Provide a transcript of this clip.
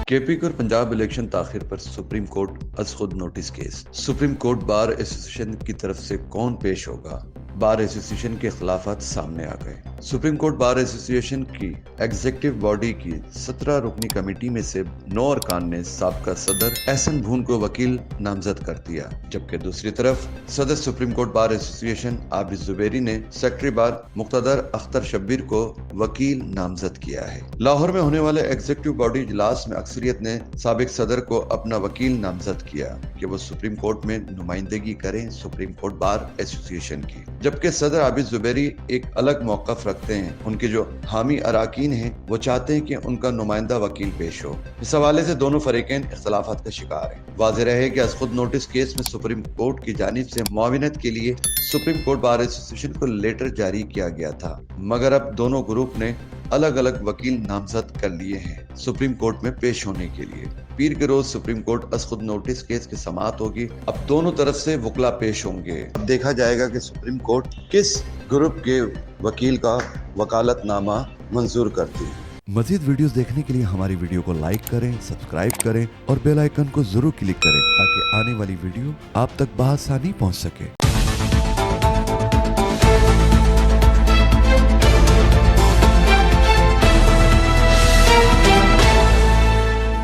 KP और Punjab election ताखिर पर supreme court अज खुद notice case. Supreme court bar association की तरफ से कौन पेश होगा? बार एसोसिएशन के खिलाफत सामने आ गए। सुप्रीम कोर्ट बार एसोसिएशन की एग्जीक्यूटिव बॉडी की 17 रुकनी कमेटी में से 9 अरकान ने साबका सदर एहसन भून को वकील नामजद कर दिया, जबकि दूसरी तरफ सदर supreme court bar association Abid Zubairi ने सेक्रेटरी बार मुक्तदर अख्तर शब्बीर को वकील नामजद किया है। लाहौर में होने वाले एग्जीक्यूटिव बॉडी इजलास में अक्सरियत ने साबिक सदर को अपना वकील नामजद किया कि वो सुप्रीम कोर्ट में नुमाइंदगी करें सुप्रीम कोर्ट बार एसोसिएशन की, जबकि सदर आबिद जुबैरी एक अलग मौकफ रखते हैं। उनके जो हामी अराकीन हैं वो चाहते हैं कि उनका नुमाइंदा वकील पेश हो। इस हवाले से दोनों फरीकैन इख्तलाफात का शिकार हैं। वाज़ेह रहे कि खुद नोटिस केस में सुप्रीम कोर्ट की जानिब से मुआविनत के लिए सुप्रीम कोर्ट बार एसोसिएशन को लेटर जारी किया गया था, मगर अब दोनों ग्रुप ने अलग अलग वकील नामजद कर लिए हैं सुप्रीम कोर्ट में पेश होने के लिए। पीर के रोज सुप्रीम कोर्ट अज खुद नोटिस केस की समाअत होगी। अब दोनों तरफ से वकला पेश होंगे। अब देखा जाएगा कि सुप्रीम कोर्ट किस ग्रुप के वकील का वकालतनामा मंजूर करती है। मजीद वीडियोस देखने के लिए हमारी वीडियो को लाइक करें, सब्सक्राइब करें और बेल आइकन को जरूर क्लिक करें ताकि आने वाली वीडियो आप तक बआसानी पहुंच सके।